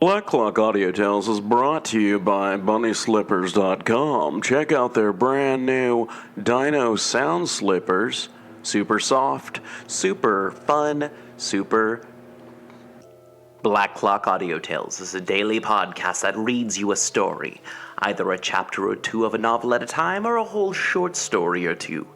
Black Clock Audio Tales is brought to you by BunnySlippers.com. Check out their brand new Dino Sound Slippers. Super soft, super fun, super... Black Clock Audio Tales is a daily podcast that reads you a story, either a chapter or two of a novel at a time or a whole short story or two.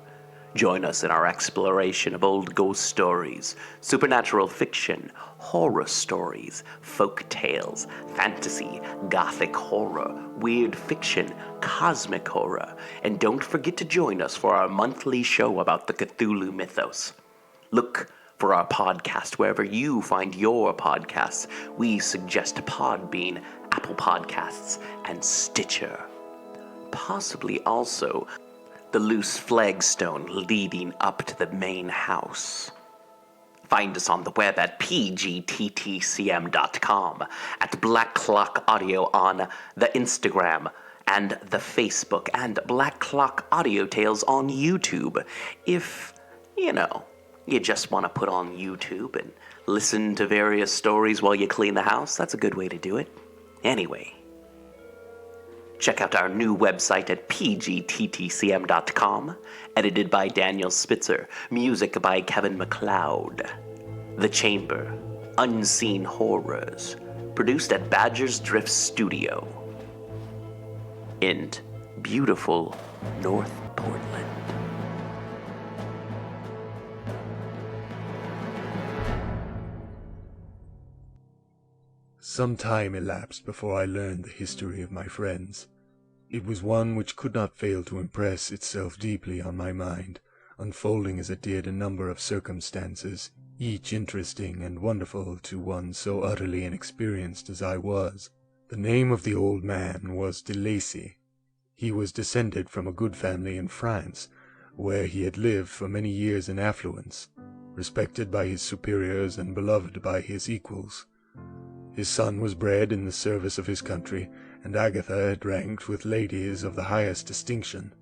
Join us in our exploration of old ghost stories, supernatural fiction, horror stories, folk tales, fantasy, gothic horror, weird fiction, cosmic horror, and don't forget to join us for our monthly show about the Cthulhu Mythos. Look for our podcast wherever you find your podcasts. We suggest Podbean, Apple Podcasts, and Stitcher. Possibly also the loose flagstone leading up to the main house. Find us on the web at pgttcm.com, at Black Clock Audio on the Instagram and the Facebook, and Black Clock Audio Tales on YouTube. If, you just want to put on YouTube and listen to various stories while you clean the house, that's a good way to do it. Anyway, check out our new website at pgttcm.com, edited by Daniel Spitzer, music by Kevin MacLeod. The Chamber, Unseen Horrors, produced at Badger's Drift Studio in beautiful North Portland. Some time elapsed before I learned the history of my friends. It was one which could not fail to impress itself deeply on my mind, unfolding as it did a number of circumstances, each interesting and wonderful to one so utterly inexperienced as I was. The name of the old man was de Lacy. He was descended from a good family in France, where he had lived for many years in affluence, respected by his superiors and beloved by his equals. His son was bred in the service of his country, and Agatha had ranked with ladies of the highest distinction.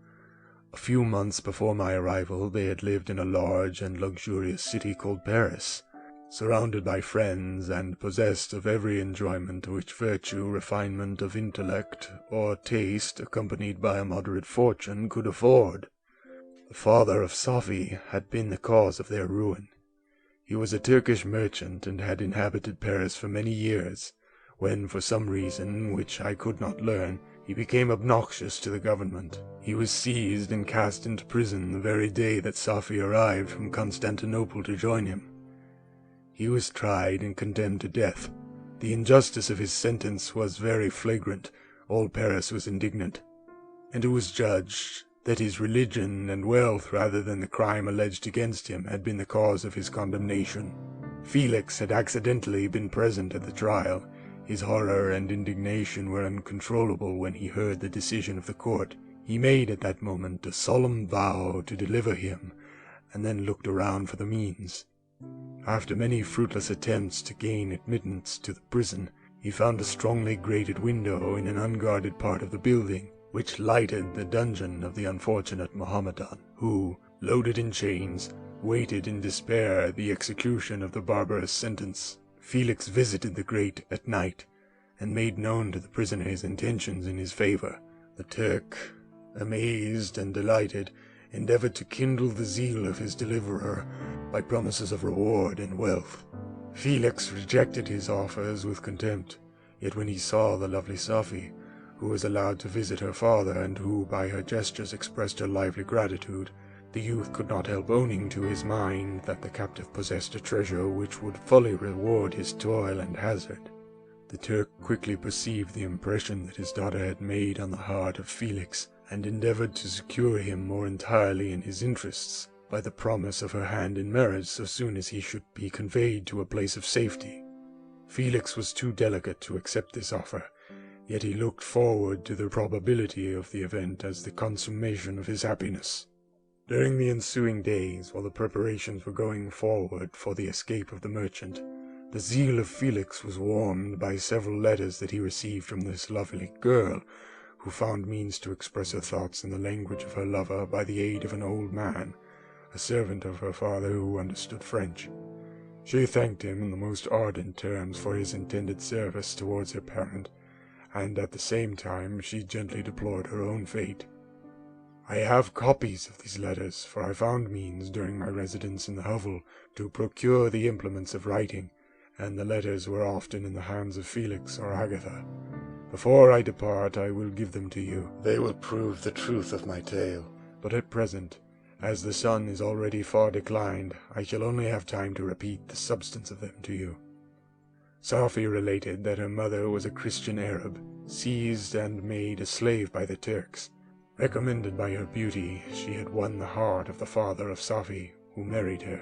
A few months before my arrival they had lived in a large and luxurious city called Paris, surrounded by friends and possessed of every enjoyment which virtue, refinement of intellect, or taste, accompanied by a moderate fortune, could afford. The father of Sophie had been the cause of their ruin. He was a Turkish merchant and had inhabited Paris for many years, when for some reason, which I could not learn, he became obnoxious to the government. He was seized and cast into prison the very day that Sophie arrived from Constantinople to join him. He was tried and condemned to death. The injustice of his sentence was very flagrant. All Paris was indignant, and it was judged that his religion and wealth, rather than the crime alleged against him, had been the cause of his condemnation. Felix had accidentally been present at the trial. His horror and indignation were uncontrollable when he heard the decision of the court. He made at that moment a solemn vow to deliver him, and then looked around for the means. After many fruitless attempts to gain admittance to the prison, he found a strongly grated window in an unguarded part of the building, which lighted the dungeon of the unfortunate Mohammedan, who, loaded in chains, waited in despair the execution of the barbarous sentence. Felix visited the grate at night, and made known to the prisoner his intentions in his favor. The Turk, amazed and delighted, endeavored to kindle the zeal of his deliverer by promises of reward and wealth. Felix rejected his offers with contempt, yet when he saw the lovely Sophie, who was allowed to visit her father, and who by her gestures expressed her lively gratitude, the youth could not help owning to his mind that the captive possessed a treasure which would fully reward his toil and hazard. The Turk quickly perceived the impression that his daughter had made on the heart of Felix, and endeavored to secure him more entirely in his interests by the promise of her hand in marriage so soon as he should be conveyed to a place of safety. Felix was too delicate to accept this offer, yet he looked forward to the probability of the event as the consummation of his happiness. During the ensuing days, while the preparations were going forward for the escape of the merchant, the zeal of Felix was warmed by several letters that he received from this lovely girl, who found means to express her thoughts in the language of her lover by the aid of an old man, a servant of her father who understood French. She thanked him in the most ardent terms for his intended service towards her parent, and at the same time she gently deplored her own fate. I have copies of these letters, for I found means during my residence in the hovel to procure the implements of writing, and the letters were often in the hands of Felix or Agatha. Before I depart, I will give them to you. They will prove the truth of my tale, but at present, as the sun is already far declined, I shall only have time to repeat the substance of them to you. Safi related that her mother was a Christian Arab, seized and made a slave by the Turks. Recommended by her beauty, she had won the heart of the father of Safi, who married her.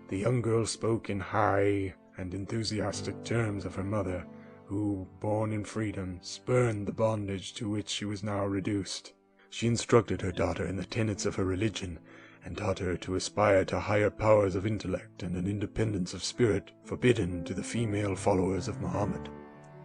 The young girl spoke in high and enthusiastic terms of her mother, who, born in freedom, spurned the bondage to which she was now reduced. She instructed her daughter in the tenets of her religion, and taught her to aspire to higher powers of intellect and an independence of spirit forbidden to the female followers of Muhammad.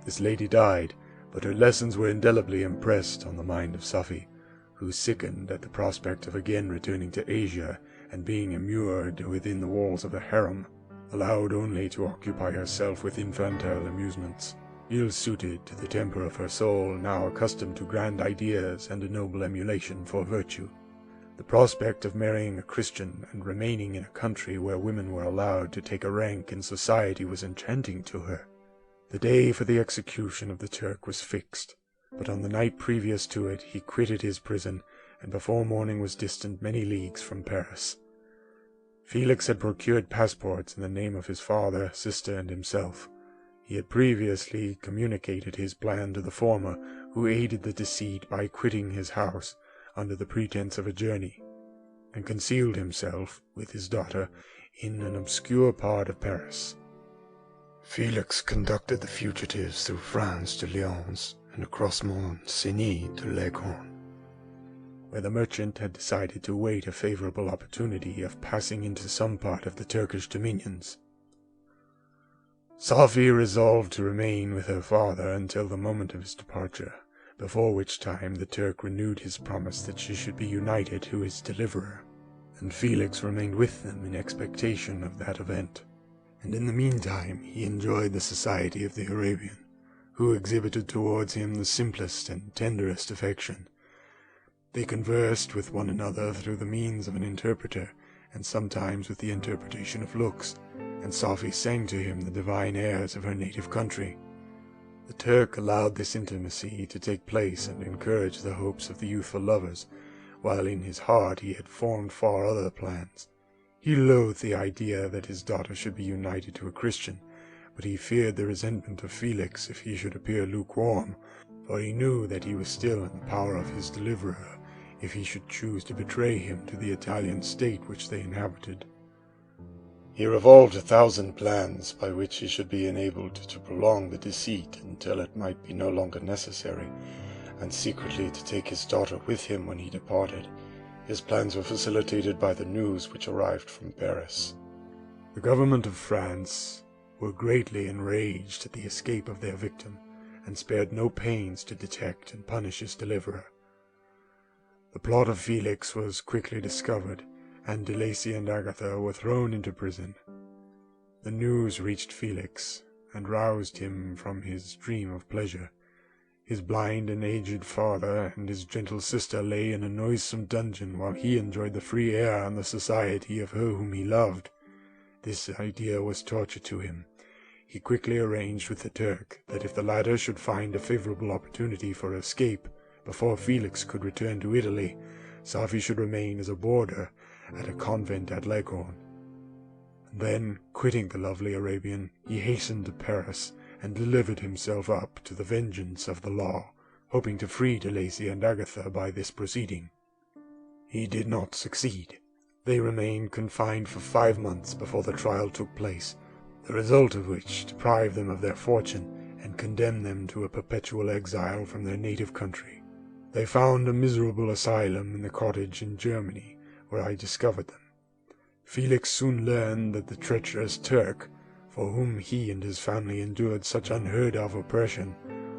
This lady died, but her lessons were indelibly impressed on the mind of Safi, who sickened at the prospect of again returning to Asia and being immured within the walls of a harem, allowed only to occupy herself with infantile amusements, ill-suited to the temper of her soul, now accustomed to grand ideas and a noble emulation for virtue. The prospect of marrying a Christian and remaining in a country where women were allowed to take a rank in society was enchanting to her. The day for the execution of the Turk was fixed, but on the night previous to it he quitted his prison, and before morning was distant many leagues from Paris. Felix had procured passports in the name of his father, sister, and himself. He had previously communicated his plan to the former, who aided the deceit by quitting his house under the pretense of a journey, and concealed himself, with his daughter, in an obscure part of Paris. Felix conducted the fugitives through France to Lyons, and across Mont-Cenis to Leghorn, where the merchant had decided to wait a favorable opportunity of passing into some part of the Turkish dominions. Safi resolved to remain with her father until the moment of his departure, before which time the Turk renewed his promise that she should be united to his deliverer, and Felix remained with them in expectation of that event. And in the meantime he enjoyed the society of the Arabian, who exhibited towards him the simplest and tenderest affection. They conversed with one another through the means of an interpreter, and sometimes with the interpretation of looks, and Safi sang to him the divine airs of her native country. The Turk allowed this intimacy to take place and encouraged the hopes of the youthful lovers, while in his heart he had formed far other plans. He loathed the idea that his daughter should be united to a Christian, but he feared the resentment of Felix if he should appear lukewarm, for he knew that he was still in the power of his deliverer if he should choose to betray him to the Italian state which they inhabited. He revolved 1,000 plans by which he should be enabled to prolong the deceit until it might be no longer necessary, and secretly to take his daughter with him when he departed. His plans were facilitated by the news which arrived from Paris. The government of France were greatly enraged at the escape of their victim, and spared no pains to detect and punish his deliverer. The plot of Felix was quickly discovered, and De Lacy and Agatha were thrown into prison. The news reached Felix, and roused him from his dream of pleasure. His blind and aged father and his gentle sister lay in a noisome dungeon, while he enjoyed the free air and the society of her whom he loved. This idea was torture to him. He quickly arranged with the Turk that if the latter should find a favorable opportunity for escape before Felix could return to Italy, Safi should remain as a boarder at a convent at Leghorn. And then, quitting the lovely Arabian, he hastened to Paris and delivered himself up to the vengeance of the law, hoping to free De Lacy and Agatha by this proceeding. He did not succeed. They remained confined for 5 months before the trial took place, the result of which deprived them of their fortune and condemned them to a perpetual exile from their native country. They found a miserable asylum in the cottage in Germany, where I discovered them. Felix soon learned that the treacherous Turk, for whom he and his family endured such unheard-of oppression,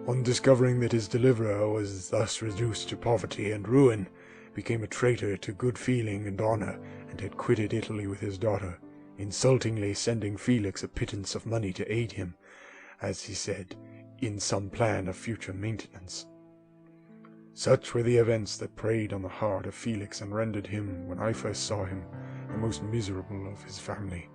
on discovering that his deliverer was thus reduced to poverty and ruin, became a traitor to good feeling and honor, and had quitted Italy with his daughter, insultingly sending Felix a pittance of money to aid him, as he said, in some plan of future maintenance. Such were the events that preyed on the heart of Felix and rendered him, when I first saw him, the most miserable of his family.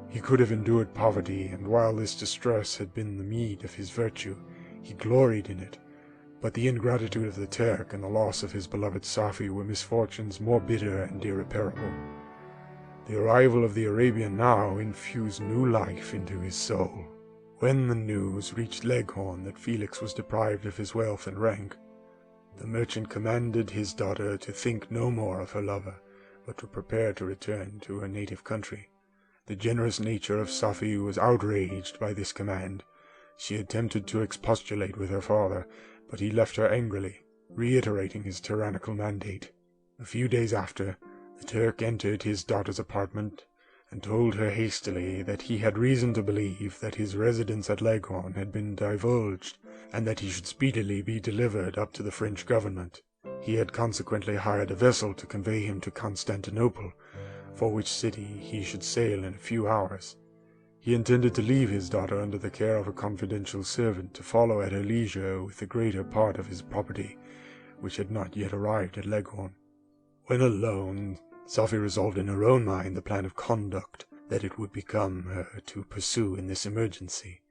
He could have endured poverty, and while this distress had been the meed of his virtue, he gloried in it. But the ingratitude of the Turk and the loss of his beloved Safi were misfortunes more bitter and irreparable. The arrival of the Arabian now infused new life into his soul. When the news reached Leghorn that Felix was deprived of his wealth and rank, the merchant commanded his daughter to think no more of her lover, but to prepare to return to her native country. The generous nature of Safi was outraged by this command. She attempted to expostulate with her father, but he left her angrily, reiterating his tyrannical mandate. A few days after, the Turk entered his daughter's apartment and told her hastily that he had reason to believe that his residence at Leghorn had been divulged, and that he should speedily be delivered up to the French government. He had consequently hired a vessel to convey him to Constantinople, for which city he should sail in a few hours. He intended to leave his daughter under the care of a confidential servant to follow at her leisure with the greater part of his property, which had not yet arrived at Leghorn. When alone, Safi resolved in her own mind the plan of conduct that it would become her to pursue in this emergency.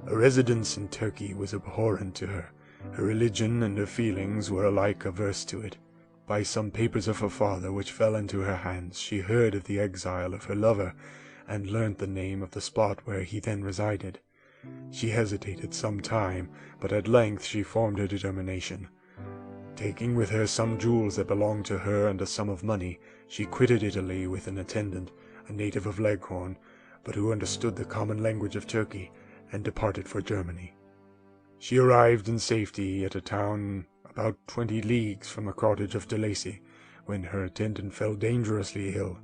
A residence in Turkey was abhorrent to her. Her religion and her feelings were alike averse to it. By some papers of her father which fell into her hands, she heard of the exile of her lover, and learnt the name of the spot where he then resided. She hesitated some time, but at length she formed her determination. Taking with her some jewels that belonged to her and a sum of money, she quitted Italy with an attendant, a native of Leghorn, but who understood the common language of Turkey, and departed for Germany. She arrived in safety at a town about 20 leagues from the cottage of de Lacy, when her attendant fell dangerously ill.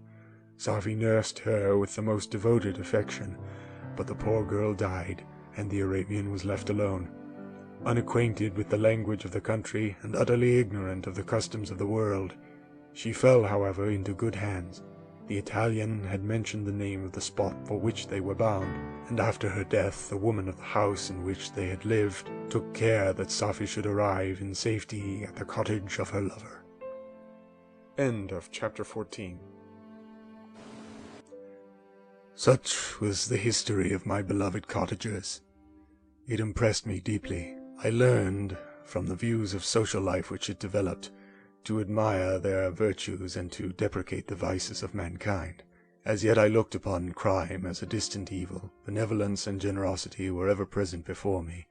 Safi nursed her with the most devoted affection, but the poor girl died, and the Arabian was left alone. Unacquainted with the language of the country, and utterly ignorant of the customs of the world, she fell, however, into good hands. The Italian had mentioned the name of the spot for which they were bound, and after her death the woman of the house in which they had lived took care that Safi should arrive in safety at the cottage of her lover. End of chapter 14. Such was the history of my beloved cottagers. It impressed me deeply. I learned, from the views of social life which it developed, to admire their virtues and to deprecate the vices of mankind. As yet I looked upon crime as a distant evil. Benevolence and generosity were ever present before me,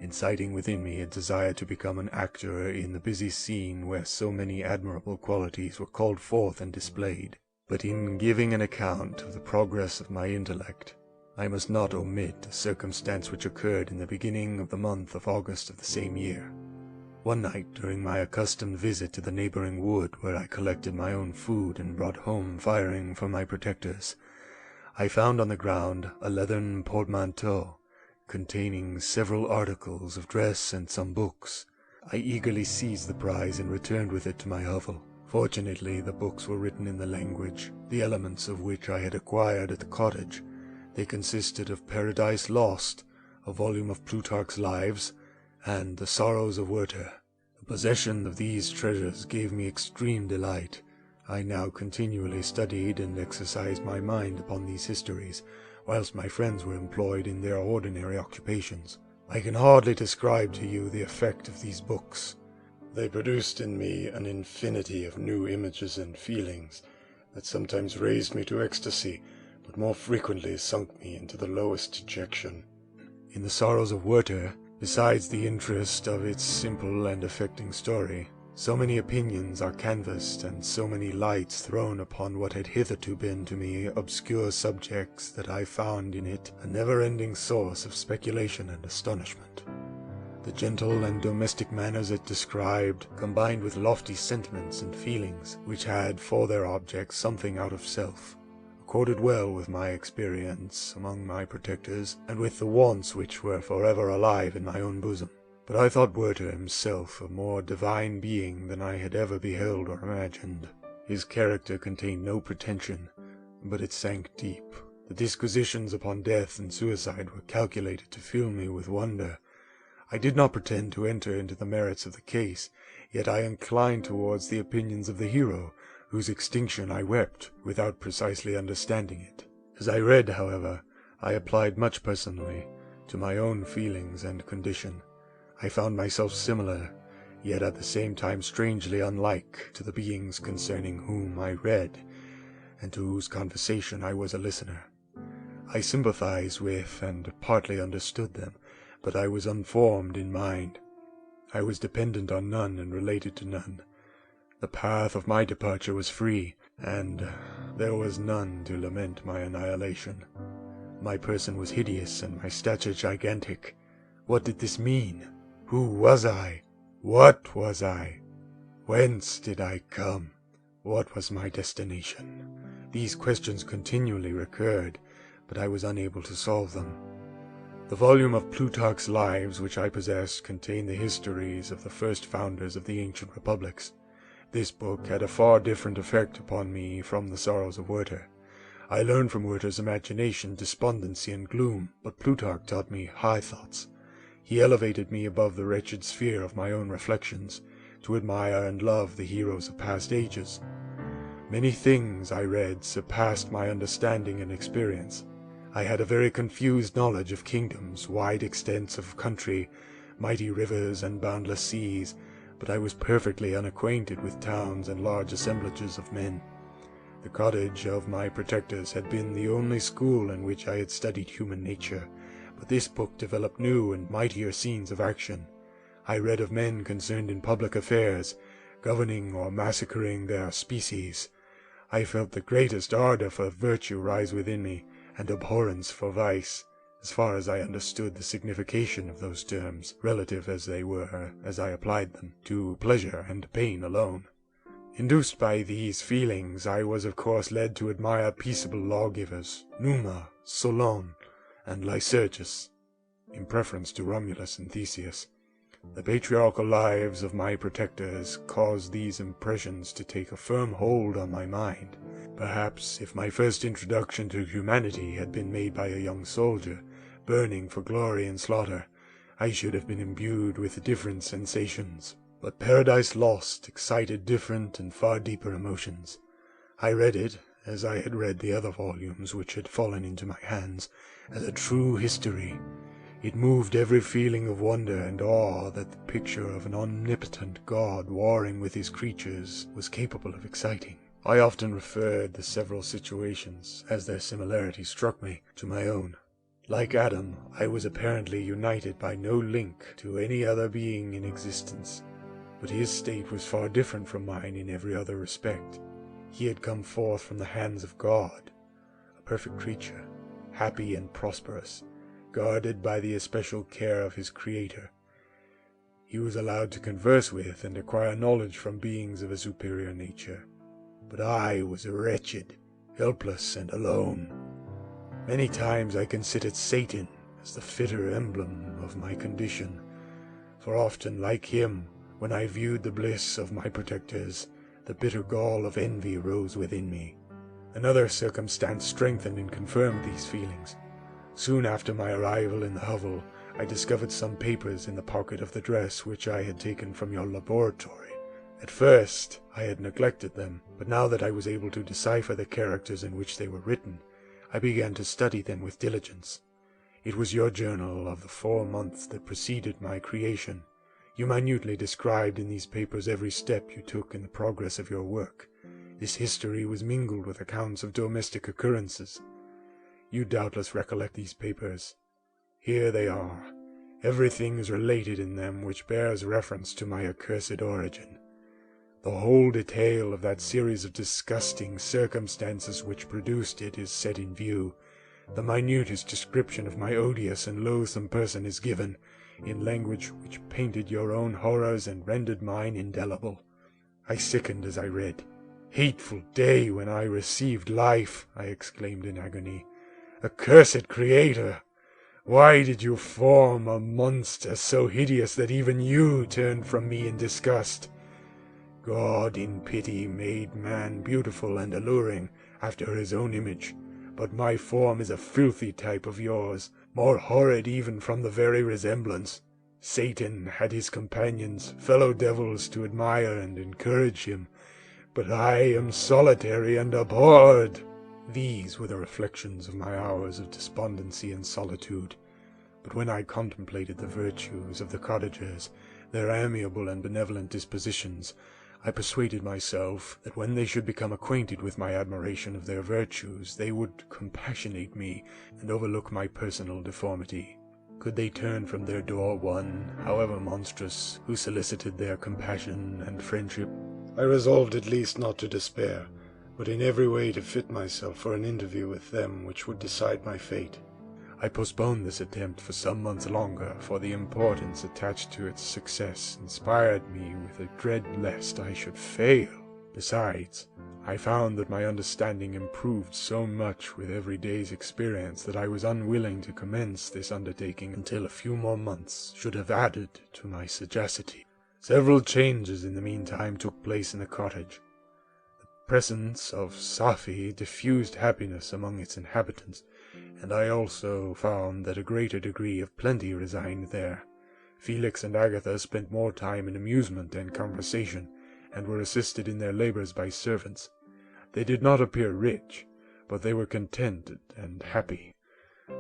inciting within me a desire to become an actor in the busy scene where so many admirable qualities were called forth and displayed. But in giving an account of the progress of my intellect, I must not omit a circumstance which occurred in the beginning of the month of August of the same year. One night, during my accustomed visit to the neighboring wood where I collected my own food and brought home firing for my protectors, I found on the ground a leathern portmanteau containing several articles of dress and some books. I eagerly seized the prize and returned with it to my hovel. Fortunately, the books were written in the language, the elements of which I had acquired at the cottage. They consisted of Paradise Lost, a volume of Plutarch's Lives, and The Sorrows of Werther. The possession of these treasures gave me extreme delight. I now continually studied and exercised my mind upon these histories, whilst my friends were employed in their ordinary occupations. I can hardly describe to you the effect of these books. They produced in me an infinity of new images and feelings that sometimes raised me to ecstasy, but more frequently sunk me into the lowest dejection. In The Sorrows of Werther, besides the interest of its simple and affecting story, so many opinions are canvassed and so many lights thrown upon what had hitherto been to me obscure subjects that I found in it a never-ending source of speculation and astonishment. The gentle and domestic manners it described, combined with lofty sentiments and feelings, which had for their object something out of self, accorded well with my experience among my protectors, and with the wants which were forever alive in my own bosom. But I thought Werther himself a more divine being than I had ever beheld or imagined. His character contained no pretension, but it sank deep. The disquisitions upon death and suicide were calculated to fill me with wonder. I did not pretend to enter into the merits of the case, yet I inclined towards the opinions of the hero, whose extinction I wept, without precisely understanding it. As I read, however, I applied much personally to my own feelings and condition. I found myself similar, yet at the same time strangely unlike, to the beings concerning whom I read, and to whose conversation I was a listener. I sympathized with and partly understood them, but I was unformed in mind. I was dependent on none and related to none. The path of my departure was free, and there was none to lament my annihilation. My person was hideous and my stature gigantic. What did this mean? Who was I? What was I? Whence did I come? What was my destination? These questions continually recurred, but I was unable to solve them. The volume of Plutarch's Lives which I possessed contained the histories of the first founders of the ancient republics. This book had a far different effect upon me from the Sorrows of Werther. I learned from Werther's imagination despondency and gloom, but Plutarch taught me high thoughts. He elevated me above the wretched sphere of my own reflections, to admire and love the heroes of past ages. Many things, I read, surpassed my understanding and experience. I had a very confused knowledge of kingdoms, wide extents of country, mighty rivers, and boundless seas, but I was perfectly unacquainted with towns and large assemblages of men. The cottage of my protectors had been the only school in which I had studied human nature, but this book developed new and mightier scenes of action. I read of men concerned in public affairs, governing or massacring their species. I felt the greatest ardor for virtue rise within me, and abhorrence for vice, as far as I understood the signification of those terms, relative as they were, as I applied them, to pleasure and pain alone. Induced by these feelings, I was of course led to admire peaceable lawgivers, Numa, Solon, and Lycurgus, in preference to Romulus and Theseus. The patriarchal lives of my protectors caused these impressions to take a firm hold on my mind. Perhaps if my first introduction to humanity had been made by a young soldier, burning for glory and slaughter, I should have been imbued with different sensations. But Paradise Lost excited different and far deeper emotions. I read it, as I had read the other volumes which had fallen into my hands, as a true history. It moved every feeling of wonder and awe that the picture of an omnipotent God warring with his creatures was capable of exciting. I often referred the several situations, as their similarity struck me, to my own. Like Adam, I was apparently united by no link to any other being in existence, but his state was far different from mine in every other respect. He had come forth from the hands of God, a perfect creature, happy and prosperous, guarded by the especial care of his Creator. He was allowed to converse with and acquire knowledge from beings of a superior nature. But I was wretched, helpless, and alone. Many times I considered Satan as the fitter emblem of my condition, for often, like him, when I viewed the bliss of my protectors, the bitter gall of envy rose within me. Another circumstance strengthened and confirmed these feelings. Soon after my arrival in the hovel, I discovered some papers in the pocket of the dress which I had taken from your laboratory. At first, I had neglected them, but now that I was able to decipher the characters in which they were written, I began to study them with diligence. It was your journal of the 4 months that preceded my creation. You minutely described in these papers every step you took in the progress of your work. This history was mingled with accounts of domestic occurrences. You doubtless recollect these papers. Here they are. Everything is related in them which bears reference to my accursed origin. The whole detail of that series of disgusting circumstances which produced it is set in view. The minutest description of my odious and loathsome person is given, in language which painted your own horrors and rendered mine indelible. I sickened as I read. "Hateful day when I received life!" I exclaimed in agony. "Accursed Creator! Why did you form a monster so hideous that even you turned from me in disgust? God in pity made man beautiful and alluring, after his own image, but my form is a filthy type of yours, more horrid even from the very resemblance. Satan had his companions, fellow devils, to admire and encourage him, but I am solitary and abhorred." These were the reflections of my hours of despondency and solitude. But when I contemplated the virtues of the cottagers, their amiable and benevolent dispositions, I persuaded myself that when they should become acquainted with my admiration of their virtues, they would compassionate me and overlook my personal deformity. Could they turn from their door one, however monstrous, who solicited their compassion and friendship? I resolved at least not to despair, but in every way to fit myself for an interview with them which would decide my fate. I postponed this attempt for some months longer, for the importance attached to its success inspired me with a dread lest I should fail. Besides, I found that my understanding improved so much with every day's experience that I was unwilling to commence this undertaking until a few more months should have added to my sagacity. Several changes in the meantime took place in the cottage. The presence of Safie diffused happiness among its inhabitants, and I also found that a greater degree of plenty resigned there. Felix and Agatha spent more time in amusement and conversation, and were assisted in their labors by servants. They did not appear rich, but they were contented and happy.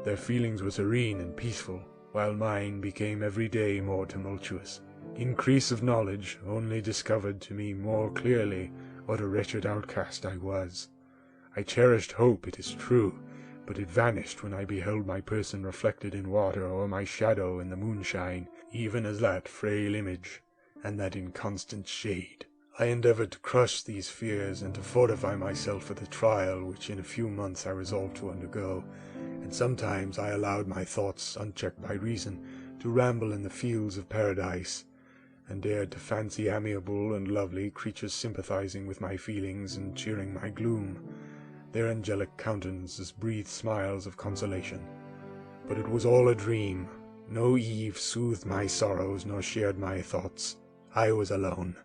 Their feelings were serene and peaceful, while mine became every day more tumultuous. Increase of knowledge only discovered to me more clearly what a wretched outcast I was. I cherished hope, it is true, but it vanished when I beheld my person reflected in water or my shadow in the moonshine, even as that frail image, and that inconstant shade. I endeavored to crush these fears and to fortify myself for the trial which in a few months I resolved to undergo, and sometimes I allowed my thoughts, unchecked by reason, to ramble in the fields of paradise, and dared to fancy amiable and lovely creatures sympathizing with my feelings and cheering my gloom. Their angelic countenances breathed smiles of consolation. But it was all a dream. No Eve soothed my sorrows nor shared my thoughts. I was alone.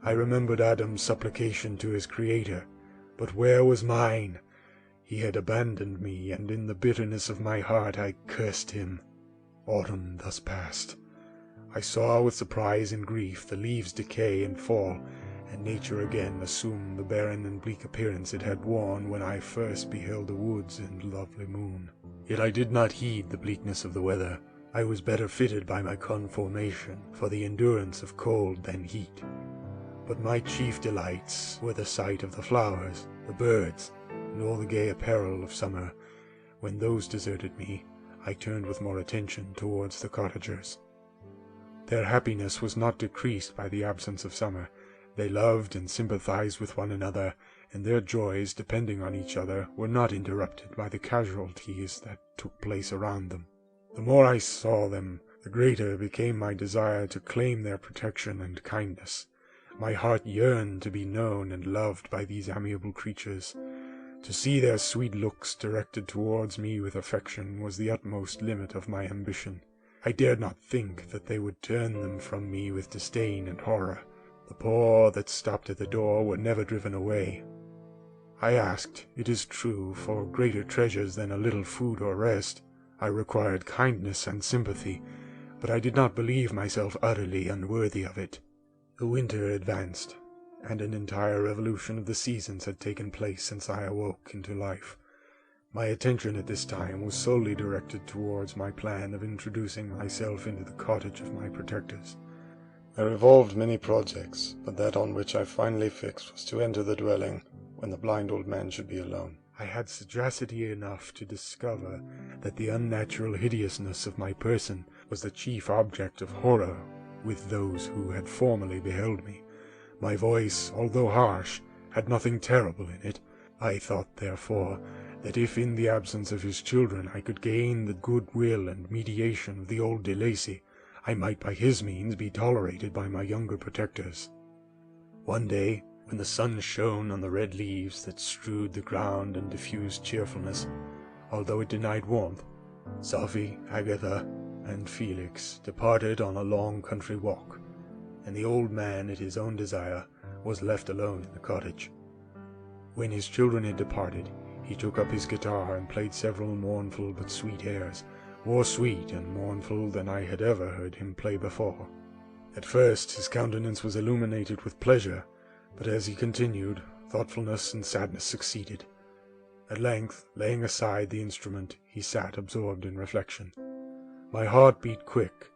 I remembered Adam's supplication to his Creator, but where was mine? He had abandoned me, and in the bitterness of my heart I cursed him. Autumn thus passed. I saw with surprise and grief the leaves decay and fall, and nature again assumed the barren and bleak appearance it had worn when I first beheld the woods and lovely moon. Yet I did not heed the bleakness of the weather. I was better fitted by my conformation for the endurance of cold than heat. But my chief delights were the sight of the flowers, the birds, and all the gay apparel of summer. When those deserted me, I turned with more attention towards the cottagers. Their happiness was not decreased by the absence of summer. They loved and sympathized with one another, and their joys, depending on each other, were not interrupted by the casualties that took place around them. The more I saw them, the greater became my desire to claim their protection and kindness. My heart yearned to be known and loved by these amiable creatures. To see their sweet looks directed towards me with affection was the utmost limit of my ambition. I dared not think that they would turn them from me with disdain and horror. The poor that stopped at the door were never driven away. I asked, it is true, for greater treasures than a little food or rest. I required kindness and sympathy, but I did not believe myself utterly unworthy of it. The winter advanced, and an entire revolution of the seasons had taken place since I awoke into life. My attention at this time was solely directed towards my plan of introducing myself into the cottage of my protectors. I revolved many projects, but that on which I finally fixed was to enter the dwelling when the blind old man should be alone. I had sagacity enough to discover that the unnatural hideousness of my person was the chief object of horror with those who had formerly beheld me. My voice, although harsh, had nothing terrible in it. I thought, therefore, that if in the absence of his children I could gain the goodwill and mediation of the old de Lacy, I might by his means be tolerated by my younger protectors. One day, when the sun shone on the red leaves that strewed the ground and diffused cheerfulness, although it denied warmth, Safie, Agatha, and Felix departed on a long country walk, and the old man, at his own desire, was left alone in the cottage. When his children had departed, he took up his guitar and played several mournful but sweet airs, more sweet and mournful than I had ever heard him play before. At first his countenance was illuminated with pleasure, but as he continued, thoughtfulness and sadness succeeded. At length, laying aside the instrument, he sat absorbed in reflection. My heart beat quick.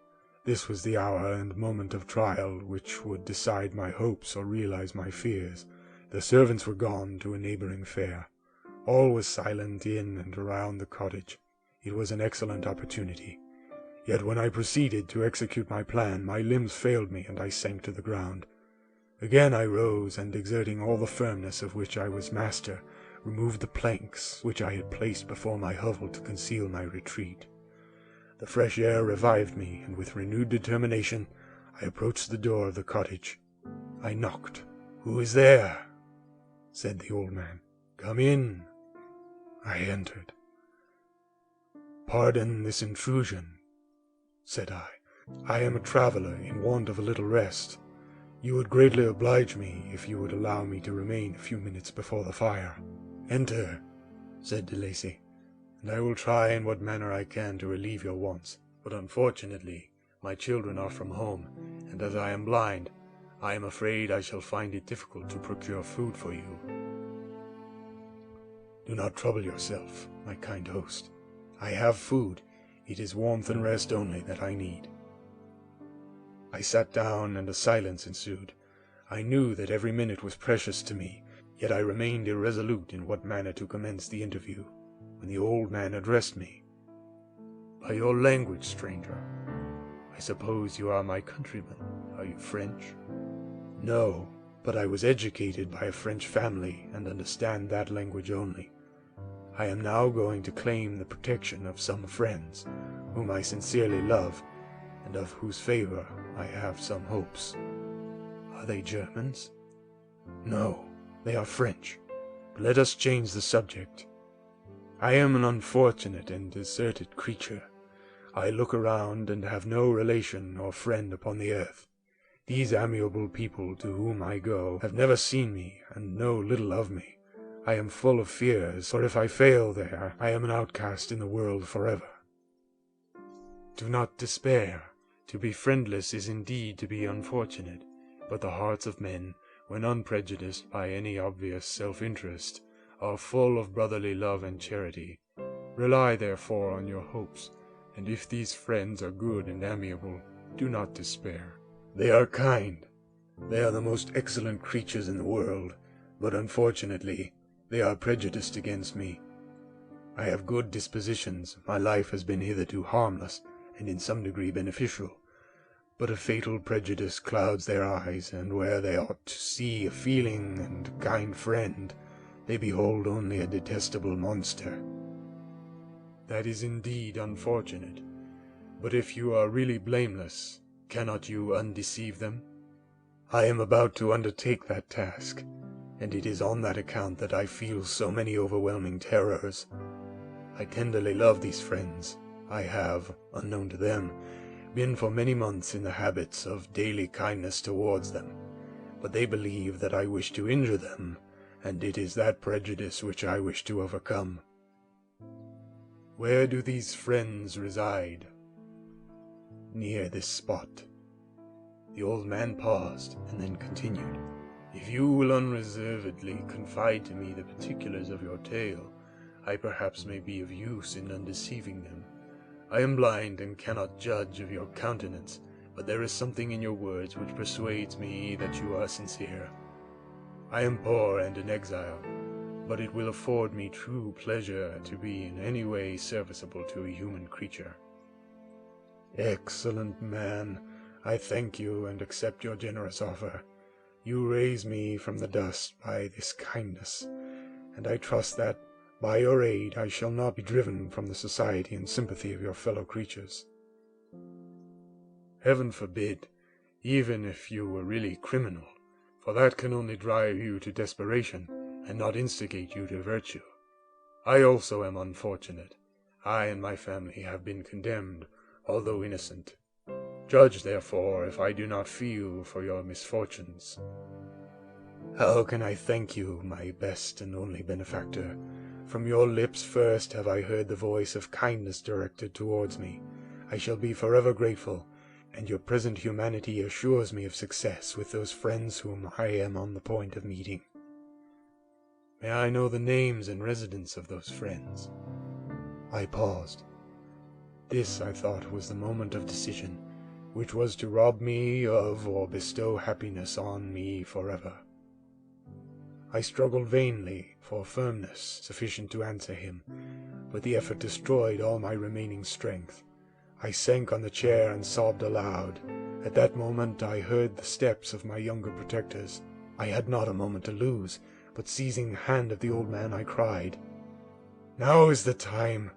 This was the hour and moment of trial which would decide my hopes or realize my fears. The servants were gone to a neighboring fair. All was silent in and around the cottage. It was an excellent opportunity. Yet when I proceeded to execute my plan, my limbs failed me, and I sank to the ground. Again I rose, and exerting all the firmness of which I was master, removed the planks which I had placed before my hovel to conceal my retreat. The fresh air revived me, and with renewed determination I approached the door of the cottage. I knocked. "Who is there?" said the old man. "Come in." I entered. "Pardon this intrusion," said I. "I am a traveler in want of a little rest. You would greatly oblige me if you would allow me to remain a few minutes before the fire." "Enter," said de Lacy, "and I will try in what manner I can to relieve your wants. But unfortunately my children are from home, and as I am blind, I am afraid I shall find it difficult to procure food for you." "Do not trouble yourself, my kind host. I have food. It is warmth and rest only that I need." I sat down, and a silence ensued. I knew that every minute was precious to me, yet I remained irresolute in what manner to commence the interview, when the old man addressed me. "By your language, stranger, I suppose you are my countryman. Are you French?" "No, but I was educated by a French family, and understand that language only. I am now going to claim the protection of some friends, whom I sincerely love, and of whose favor I have some hopes." "Are they Germans?" "No, they are French. But let us change the subject. I am an unfortunate and deserted creature. I look around and have no relation or friend upon the earth. These amiable people to whom I go have never seen me and know little of me. I am full of fears, for if I fail there, I am an outcast in the world forever." "Do not despair. To be friendless is indeed to be unfortunate, but the hearts of men, when unprejudiced by any obvious self-interest, are full of brotherly love and charity. Rely therefore on your hopes, and if these friends are good and amiable, do not despair." "They are kind. They are the most excellent creatures in the world, but unfortunately they are prejudiced against me. I have good dispositions, my life has been hitherto harmless, and in some degree beneficial, but a fatal prejudice clouds their eyes, and where they ought to see a feeling and kind friend, they behold only a detestable monster." "That is indeed unfortunate, but if you are really blameless, cannot you undeceive them?" "I am about to undertake that task, and it is on that account that I feel so many overwhelming terrors. I tenderly love these friends. I have, unknown to them, been for many months in the habits of daily kindness towards them, but they believe that I wish to injure them, and it is that prejudice which I wish to overcome." "Where do these friends reside?" "Near this spot." The old man paused, and then continued. "If you will unreservedly confide to me the particulars of your tale, I perhaps may be of use in undeceiving them. I am blind and cannot judge of your countenance, but there is something in your words which persuades me that you are sincere. I am poor and an exile, but it will afford me true pleasure to be in any way serviceable to a human creature." "Excellent man, I thank you and accept your generous offer. You raise me from the dust by this kindness, and I trust that, by your aid, I shall not be driven from the society and sympathy of your fellow creatures." "Heaven forbid, even if you were really criminal, for that can only drive you to desperation, and not instigate you to virtue. I also am unfortunate. I and my family have been condemned, although innocent. Judge, therefore, if I do not feel for your misfortunes." How can I thank you, my best and only benefactor? From your lips first have I heard the voice of kindness directed towards me. I shall be forever grateful, and your present humanity assures me of success with those friends whom I am on the point of meeting. May I know the names and residence of those friends? I paused. This, I thought, was the moment of decision, which was to rob me of or bestow happiness on me forever. I struggled vainly for firmness sufficient to answer him, but the effort destroyed all my remaining strength. I sank on the chair and sobbed aloud. At that moment I heard the steps of my younger protectors. I had not a moment to lose, but seizing the hand of the old man, I cried, "Now is the time.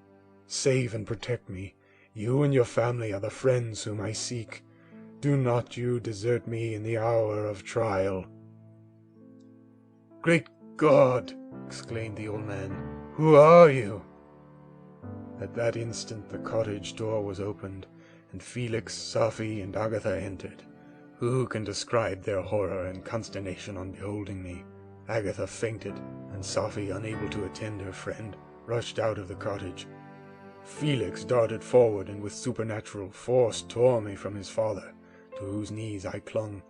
Save and protect me. You and your family are the friends whom I seek. Do not you desert me in the hour of trial." "Great God!" exclaimed the old man. "Who are you?" At that instant the cottage door was opened, and Felix, Safie, and Agatha entered. Who can describe their horror and consternation on beholding me? Agatha fainted, and Safie, unable to attend her friend, rushed out of the cottage. Felix darted forward and with supernatural force tore me from his father, to whose knees I clung,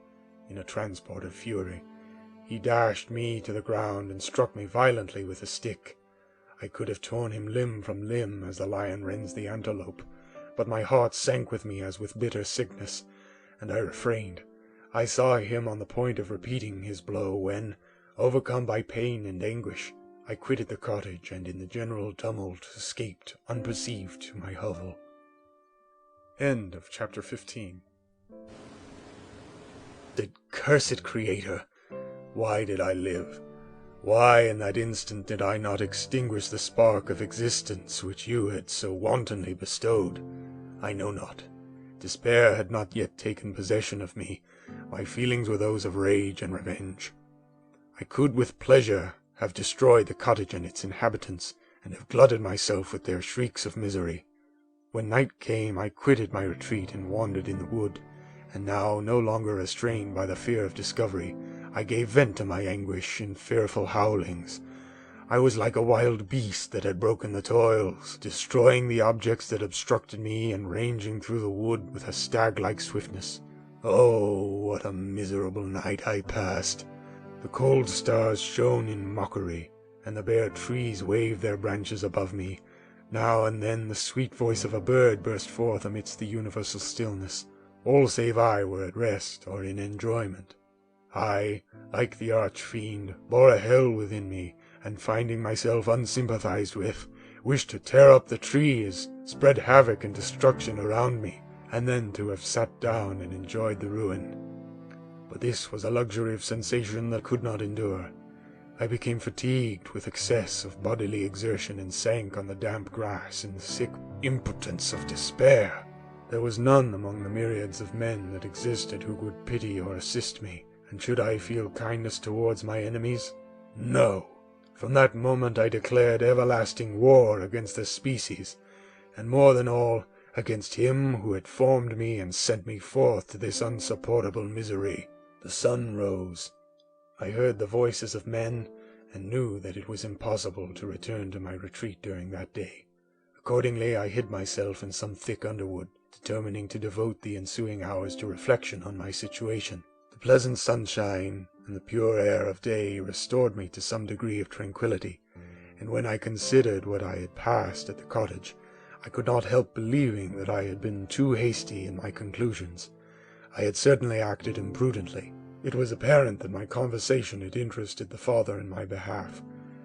in a transport of fury. He dashed me to the ground and struck me violently with a stick. I could have torn him limb from limb as the lion rends the antelope, but my heart sank with me as with bitter sickness, and I refrained. I saw him on the point of repeating his blow when, overcome by pain and anguish, I quitted the cottage and in the general tumult escaped unperceived to my hovel. End of chapter 15. The cursed Creator! Why did I live? Why in that instant did I not extinguish the spark of existence which you had so wantonly bestowed? I know not. Despair had not yet taken possession of me. My feelings were those of rage and revenge. I could with pleasure have destroyed the cottage and its inhabitants, and have glutted myself with their shrieks of misery. When night came, I quitted my retreat and wandered in the wood, and now, no longer restrained by the fear of discovery, I gave vent to my anguish in fearful howlings. I was like a wild beast that had broken the toils, destroying the objects that obstructed me and ranging through the wood with a stag-like swiftness. Oh, what a miserable night I passed! The cold stars shone in mockery, and the bare trees waved their branches above me. Now and then the sweet voice of a bird burst forth amidst the universal stillness. All save I were at rest or in enjoyment. I, like the arch-fiend, bore a hell within me, and finding myself unsympathized with, wished to tear up the trees, spread havoc and destruction around me, and then to have sat down and enjoyed the ruin. But this was a luxury of sensation that could not endure. I became fatigued with excess of bodily exertion and sank on the damp grass in the sick impotence of despair. There was none among the myriads of men that existed who would pity or assist me, and should I feel kindness towards my enemies? No! From that moment I declared everlasting war against the species, and more than all, against him who had formed me and sent me forth to this unsupportable misery. The sun rose. I heard the voices of men, and knew that it was impossible to return to my retreat during that day. Accordingly I hid myself in some thick underwood, determining to devote the ensuing hours to reflection on my situation. The pleasant sunshine and the pure air of day restored me to some degree of tranquillity, and when I considered what I had passed at the cottage, I could not help believing that I had been too hasty in my conclusions. I had certainly acted imprudently. It was apparent that my conversation had interested the father in my behalf,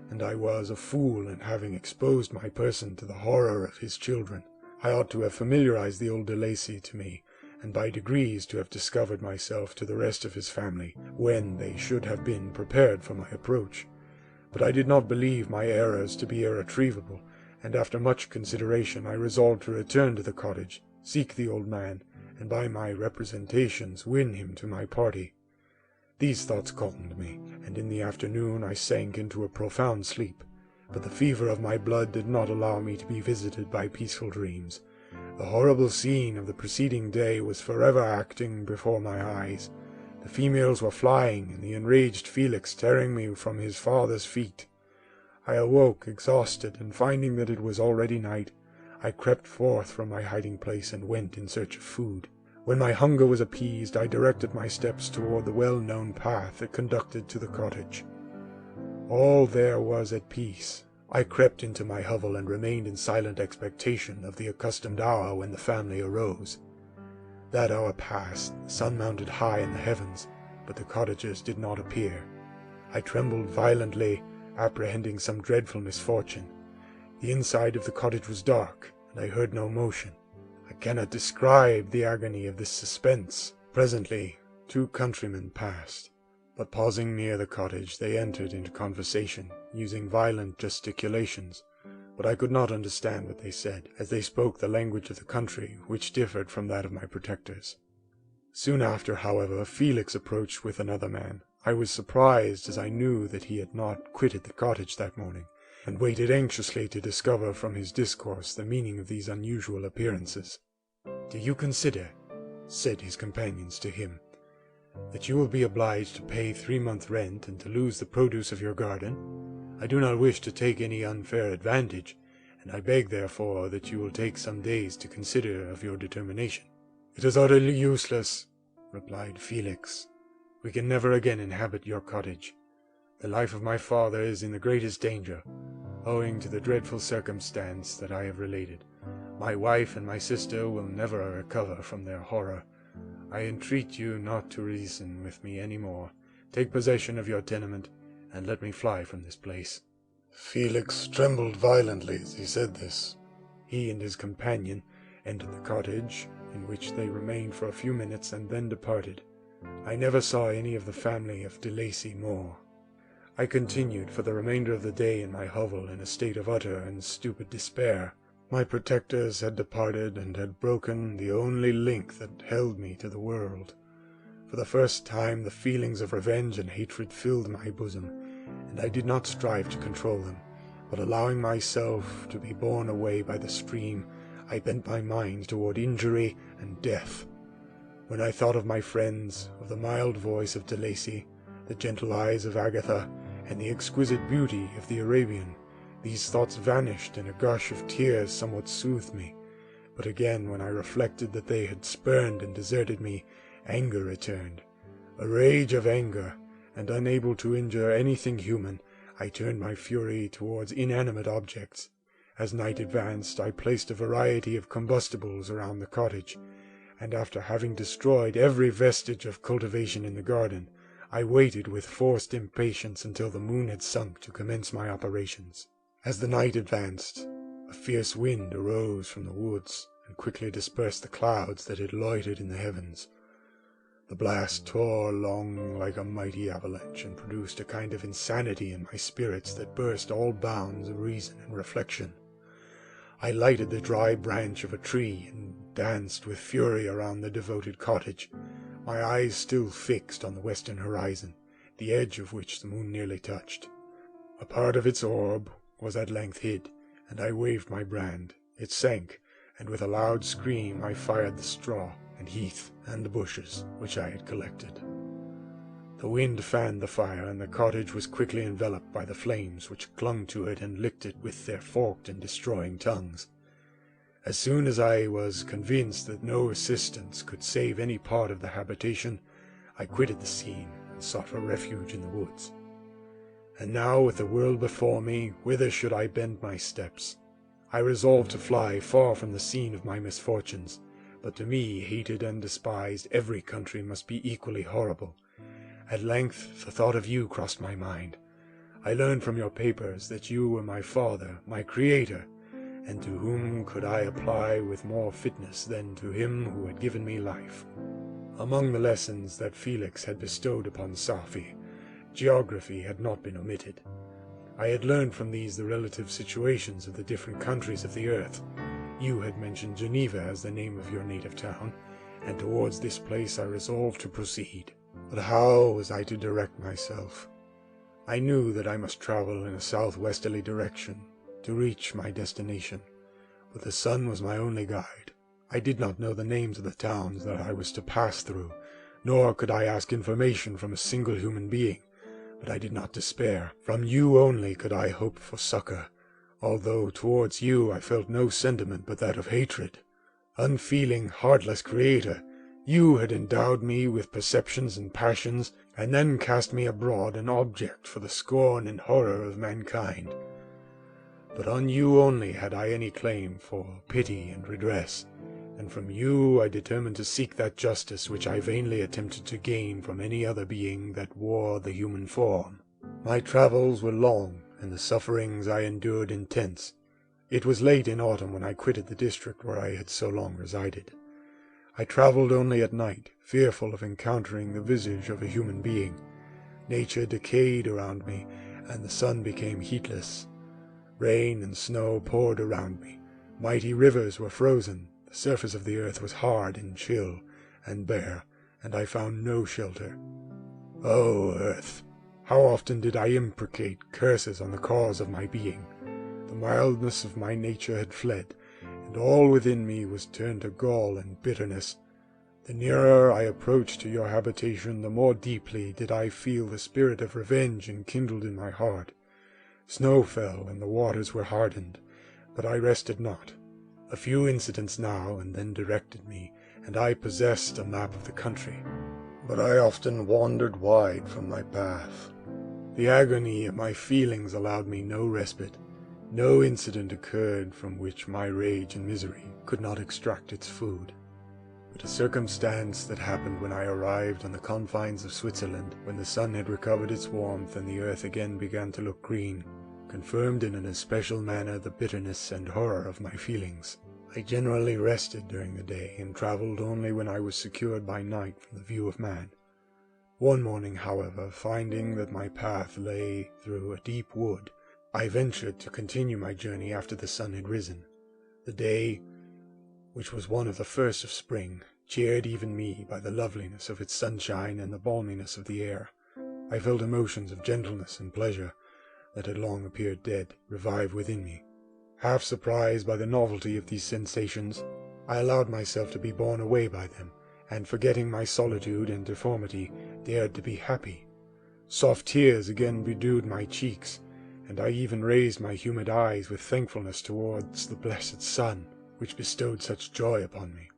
and I was a fool in having exposed my person to the horror of his children. I ought to have familiarized the old de Lacy to me, and by degrees to have discovered myself to the rest of his family, when they should have been prepared for my approach. But I did not believe my errors to be irretrievable, and after much consideration I resolved to return to the cottage, seek the old man, and by my representations win him to my party. These thoughts calmed me, and in the afternoon I sank into a profound sleep, but the fever of my blood did not allow me to be visited by peaceful dreams. The horrible scene of the preceding day was forever acting before my eyes. The females were flying, and the enraged Felix tearing me from his father's feet. I awoke, exhausted, and finding that it was already night, I crept forth from my hiding place and went in search of food. When my hunger was appeased, I directed my steps toward the well-known path that conducted to the cottage. All there was at peace. I crept into my hovel and remained in silent expectation of the accustomed hour when the family arose. That hour passed, the sun mounted high in the heavens, but the cottagers did not appear. I trembled violently, apprehending some dreadful misfortune. The inside of the cottage was dark, and I heard no motion. I cannot describe the agony of this suspense. Presently 2 countrymen passed, but pausing near the cottage they entered into conversation, using violent gesticulations, but I could not understand what they said, as they spoke the language of the country, which differed from that of my protectors. Soon after, however, Felix approached with another man. I was surprised, as I knew that he had not quitted the cottage that morning, and waited anxiously to discover from his discourse the meaning of these unusual appearances. "Do you consider," said his companions to him, "that you will be obliged to pay 3 months' rent and to lose the produce of your garden? I do not wish to take any unfair advantage, and I beg, therefore, that you will take some days to consider of your determination." "It is utterly useless," replied Felix. "We can never again inhabit your cottage. The life of my father is in the greatest danger, owing to the dreadful circumstance that I have related. My wife and my sister will never recover from their horror. I entreat you not to reason with me any more. Take possession of your tenement, and let me fly from this place." Felix trembled violently as he said this. He and his companion entered the cottage, in which they remained for a few minutes and then departed. I never saw any of the family of de Lacy more. I continued for the remainder of the day in my hovel in a state of utter and stupid despair. My protectors had departed and had broken the only link that held me to the world. For the first time the feelings of revenge and hatred filled my bosom, and I did not strive to control them, but allowing myself to be borne away by the stream, I bent my mind toward injury and death. When I thought of my friends, of the mild voice of de Lacy, the gentle eyes of Agatha, and the exquisite beauty of the Arabian, these thoughts vanished, and a gush of tears somewhat soothed me. But again, when I reflected that they had spurned and deserted me, anger returned. A rage of anger, and unable to injure anything human, I turned my fury towards inanimate objects. As night advanced, I placed a variety of combustibles around the cottage, and after having destroyed every vestige of cultivation in the garden, I waited with forced impatience until the moon had sunk to commence my operations. As the night advanced, a fierce wind arose from the woods and quickly dispersed the clouds that had loitered in the heavens. The blast tore along like a mighty avalanche and produced a kind of insanity in my spirits that burst all bounds of reason and reflection. I lighted the dry branch of a tree and danced with fury around the devoted cottage, my eyes still fixed on the western horizon, the edge of which the moon nearly touched. A part of its orb was at length hid, and I waved my brand. It sank, and with a loud scream I fired the straw and heath and the bushes which I had collected. The wind fanned the fire, and the cottage was quickly enveloped by the flames, which clung to it and licked it with their forked and destroying tongues. As soon as I was convinced that no assistance could save any part of the habitation, I quitted the scene and sought for refuge in the woods. And now, with the world before me, whither should I bend my steps? I resolved to fly far from the scene of my misfortunes, but to me, hated and despised, every country must be equally horrible. At length the thought of you crossed my mind. I learned from your papers that you were my father, my creator, and to whom could I apply with more fitness than to him who had given me life? Among the lessons that Felix had bestowed upon Safi, geography had not been omitted. I had learned from these the relative situations of the different countries of the earth. You had mentioned Geneva as the name of your native town, and towards this place I resolved to proceed. But how was I to direct myself? I knew that I must travel in a southwesterly direction to reach my destination, but the sun was my only guide. I did not know the names of the towns that I was to pass through, nor could I ask information from a single human being. But I did not despair. From you only could I hope for succor, although towards you I felt no sentiment but that of hatred. Unfeeling, heartless creator, you had endowed me with perceptions and passions, and then cast me abroad an object for the scorn and horror of mankind. But on you only had I any claim for pity and redress, and from you I determined to seek that justice which I vainly attempted to gain from any other being that wore the human form. My travels were long, and the sufferings I endured intense. It was late in autumn when I quitted the district where I had so long resided. I travelled only at night, fearful of encountering the visage of a human being. Nature decayed around me, and the sun became heatless. Rain and snow poured around me. Mighty rivers were frozen. The surface of the earth was hard and chill and bare, and I found no shelter. O earth! How often did I imprecate curses on the cause of my being! The mildness of my nature had fled, and all within me was turned to gall and bitterness. The nearer I approached to your habitation, the more deeply did I feel the spirit of revenge enkindled in my heart. Snow fell, and the waters were hardened, but I rested not. A few incidents now and then directed me, and I possessed a map of the country. But I often wandered wide from my path. The agony of my feelings allowed me no respite. No incident occurred from which my rage and misery could not extract its food. But a circumstance that happened when I arrived on the confines of Switzerland, when the sun had recovered its warmth and the earth again began to look green, confirmed in an especial manner the bitterness and horror of my feelings. I generally rested during the day, and travelled only when I was secured by night from the view of man. One morning, however, finding that my path lay through a deep wood, I ventured to continue my journey after the sun had risen. The day, which was one of the first of spring, cheered even me by the loveliness of its sunshine and the balminess of the air. I felt emotions of gentleness and pleasure, that had long appeared dead, revive within me. Half surprised by the novelty of these sensations, I allowed myself to be borne away by them, and forgetting my solitude and deformity, dared to be happy. Soft tears again bedewed my cheeks, and I even raised my humid eyes with thankfulness towards the blessed sun, which bestowed such joy upon me.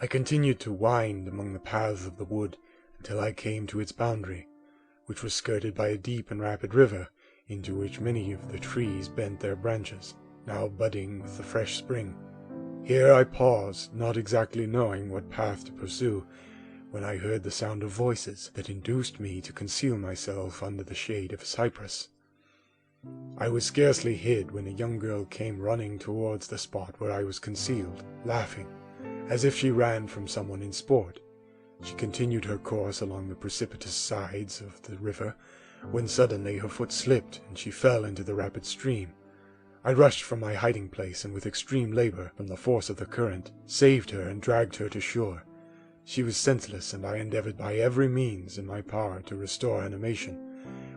I continued to wind among the paths of the wood until I came to its boundary, which was skirted by a deep and rapid river, into which many of the trees bent their branches, now budding with the fresh spring. Here I paused, not exactly knowing what path to pursue, when I heard the sound of voices that induced me to conceal myself under the shade of a cypress. I was scarcely hid when a young girl came running towards the spot where I was concealed, laughing, as if she ran from someone in sport. She continued her course along the precipitous sides of the river, when suddenly her foot slipped, and she fell into the rapid stream. I rushed from my hiding place, and with extreme labor, from the force of the current, saved her and dragged her to shore. She was senseless, and I endeavored by every means in my power to restore animation,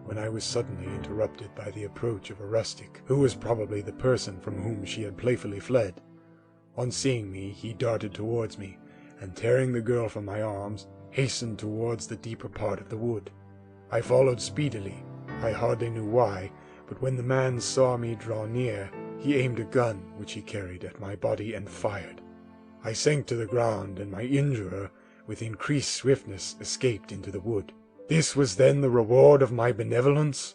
when I was suddenly interrupted by the approach of a rustic, who was probably the person from whom she had playfully fled. On seeing me, he darted towards me, and tearing the girl from my arms, hastened towards the deeper part of the wood. I followed speedily. I hardly knew why, but when the man saw me draw near, he aimed a gun which he carried at my body and fired. I sank to the ground, and my injurer, with increased swiftness, escaped into the wood. This was then the reward of my benevolence?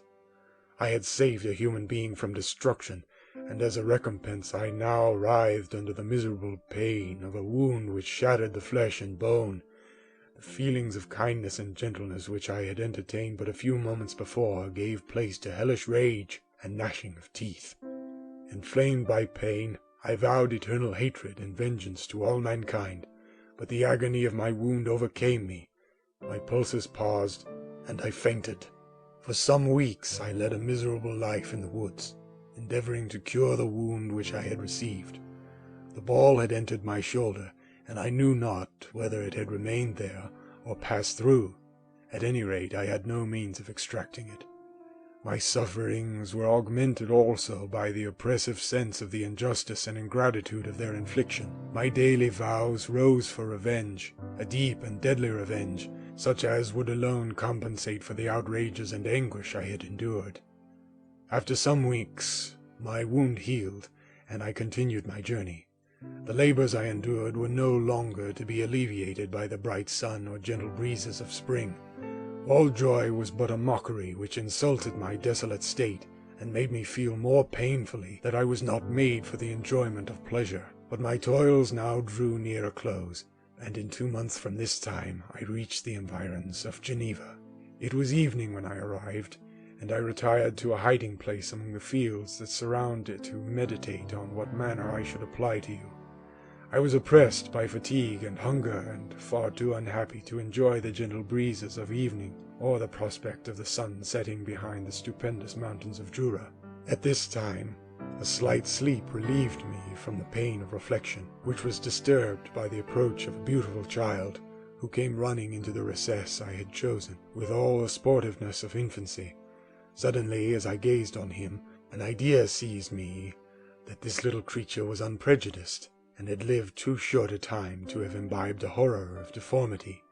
I had saved a human being from destruction, and as a recompense I now writhed under the miserable pain of a wound which shattered the flesh and bone. The feelings of kindness and gentleness which I had entertained but a few moments before gave place to hellish rage and gnashing of teeth. Inflamed by pain, I vowed eternal hatred and vengeance to all mankind, but the agony of my wound overcame me. My pulses paused, and I fainted. For some weeks I led a miserable life in the woods, endeavoring to cure the wound which I had received. The ball had entered my shoulder, and I knew not whether it had remained there or passed through. At any rate, I had no means of extracting it. My sufferings were augmented also by the oppressive sense of the injustice and ingratitude of their infliction. My daily vows rose for revenge, a deep and deadly revenge, such as would alone compensate for the outrages and anguish I had endured. After some weeks, my wound healed, and I continued my journey. The labors I endured were no longer to be alleviated by the bright sun or gentle breezes of spring. All joy was but a mockery which insulted my desolate state, and made me feel more painfully that I was not made for the enjoyment of pleasure. But my toils now drew near a close, and in 2 months from this time I reached the environs of Geneva. It was evening when I arrived, and I retired to a hiding place among the fields that surround it to meditate on what manner I should apply to you. I was oppressed by fatigue and hunger, and far too unhappy to enjoy the gentle breezes of evening, or the prospect of the sun setting behind the stupendous mountains of Jura. At this time, a slight sleep relieved me from the pain of reflection, which was disturbed by the approach of a beautiful child, who came running into the recess I had chosen, with all the sportiveness of infancy. Suddenly, as I gazed on him, an idea seized me that this little creature was unprejudiced, and had lived too short a time to have imbibed a horror of deformity.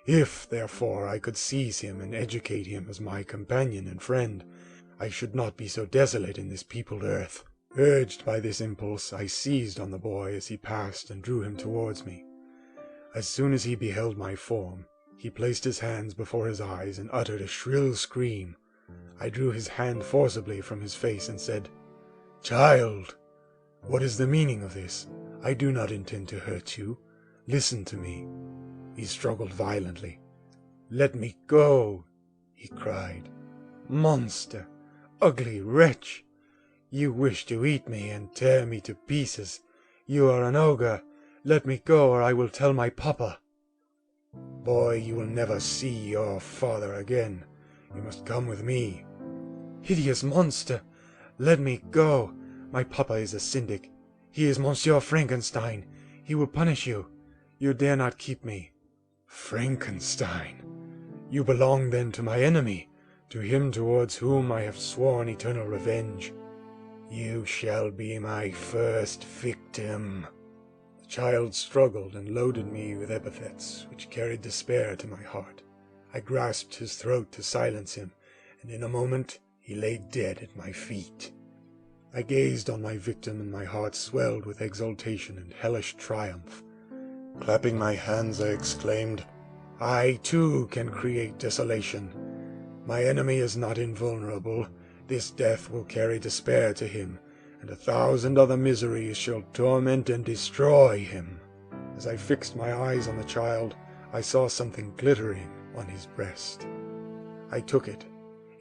If, therefore, I could seize him and educate him as my companion and friend, I should not be so desolate in this peopled earth. Urged by this impulse, I seized on the boy as he passed and drew him towards me. As soon as he beheld my form, he placed his hands before his eyes and uttered a shrill scream. I drew his hand forcibly from his face and said, "Child, what is the meaning of this? I do not intend to hurt you. Listen to me." He struggled violently. "Let me go," he cried. "Monster! Ugly wretch! You wish to eat me and tear me to pieces. You are an ogre. Let me go, or I will tell my papa." "Boy, you will never see your father again. You must come with me." "Hideous monster! Let me go. My papa is a syndic. He is Monsieur Frankenstein. He will punish you. You dare not keep me." "Frankenstein! You belong then to my enemy, to him towards whom I have sworn eternal revenge. You shall be my first victim." The child struggled and loaded me with epithets which carried despair to my heart. I grasped his throat to silence him, and in a moment he lay dead at my feet. I gazed on my victim, and my heart swelled with exultation and hellish triumph. Clapping my hands, I exclaimed, "I too can create desolation. My enemy is not invulnerable. This death will carry despair to him, and 1,000 other miseries shall torment and destroy him." As I fixed my eyes on the child, I saw something glittering on his breast. I took it.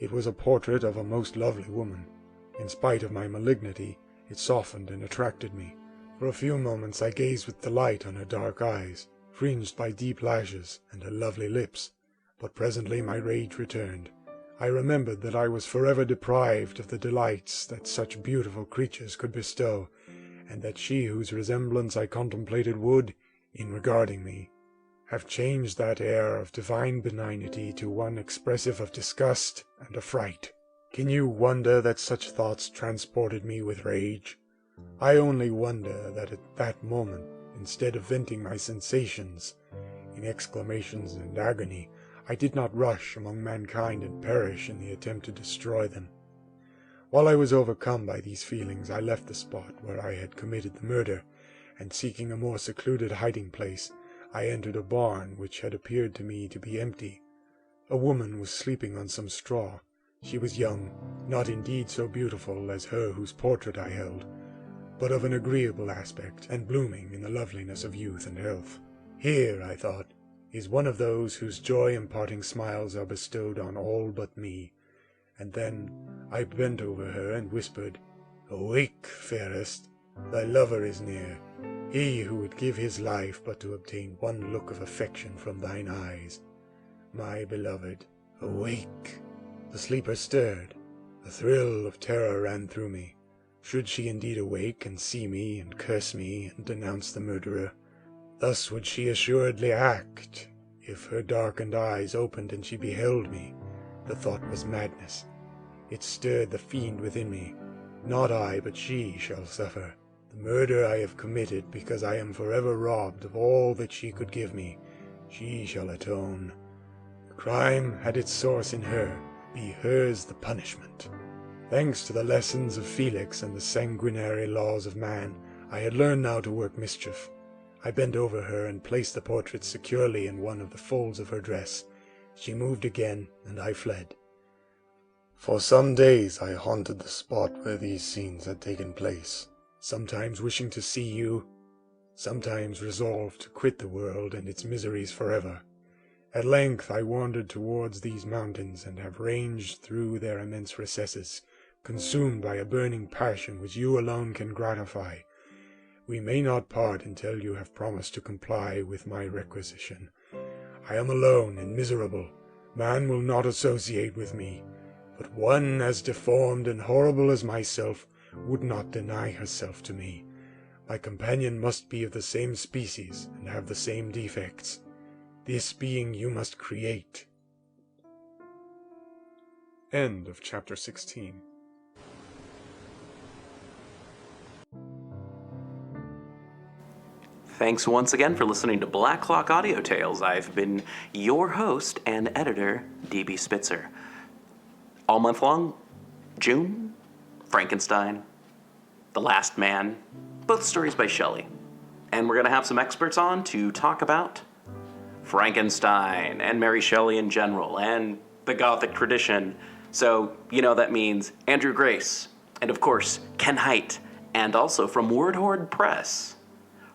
It was a portrait of a most lovely woman. In spite of my malignity, it softened and attracted me. For a few moments I gazed with delight on her dark eyes, fringed by deep lashes, and her lovely lips, but presently my rage returned. I remembered that I was forever deprived of the delights that such beautiful creatures could bestow, and that she whose resemblance I contemplated would, in regarding me, have changed that air of divine benignity to one expressive of disgust and affright. Can you wonder that such thoughts transported me with rage? I only wonder that at that moment, instead of venting my sensations in exclamations and agony, I did not rush among mankind and perish in the attempt to destroy them. While I was overcome by these feelings, I left the spot where I had committed the murder, and seeking a more secluded hiding place, I entered a barn which had appeared to me to be empty. A woman was sleeping on some straw. She was young, not indeed so beautiful as her whose portrait I held, but of an agreeable aspect, and blooming in the loveliness of youth and health. Here, I thought, is one of those whose joy-imparting smiles are bestowed on all but me. And then I bent over her and whispered, "Awake, fairest, thy lover is near, he who would give his life but to obtain one look of affection from thine eyes. My beloved, awake." The sleeper stirred. A thrill of terror ran through me. Should she indeed awake and see me and curse me and denounce the murderer? Thus would she assuredly act, if her darkened eyes opened and she beheld me. The thought was madness. It stirred the fiend within me. Not I, but she shall suffer. The murder I have committed because I am forever robbed of all that she could give me. She shall atone. The crime had its source in her, be hers the punishment. Thanks to the lessons of Felix and the sanguinary laws of man, I had learned now to work mischief. I bent over her and placed the portrait securely in one of the folds of her dress. She moved again, and I fled. For some days I haunted the spot where these scenes had taken place, sometimes wishing to see you, sometimes resolved to quit the world and its miseries forever. At length I wandered towards these mountains, and have ranged through their immense recesses, consumed by a burning passion which you alone can gratify. We may not part until you have promised to comply with my requisition. I am alone and miserable. Man will not associate with me, but one as deformed and horrible as myself would not deny herself to me. My companion must be of the same species and have the same defects. This being you must create. End of chapter 16. Thanks once again for listening to Black Clock Audio Tales. I've been your host and editor, DB Spitzer. All month long, June, Frankenstein, The Last Man, both stories by Shelley. And we're going to have some experts on to talk about Frankenstein and Mary Shelley in general and the Gothic tradition. So, that means Andrew Grace and, of course, Ken Hite, and also from Word Horde Press,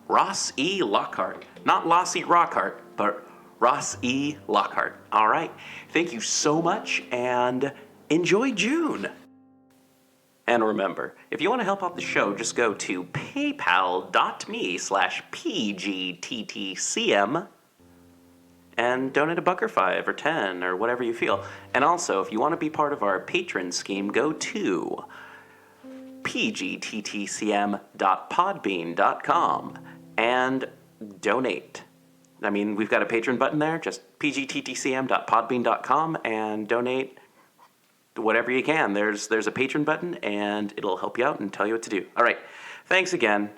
Ross E. Lockhart. Not Loss E. Rockhart, but Ross E. Lockhart. All right. Thank you so much, and enjoy June. And remember, if you want to help out the show, just go to paypal.me/pgttcm and donate $1 or $5 or $10 or whatever you feel. And also, if you want to be part of our patron scheme, go to pgttcm.podbean.com and donate. I mean, we've got a patron button there, just pgttcm.podbean.com and donate whatever you can. There's a patron button, and it'll help you out and tell you what to do. All right, thanks again.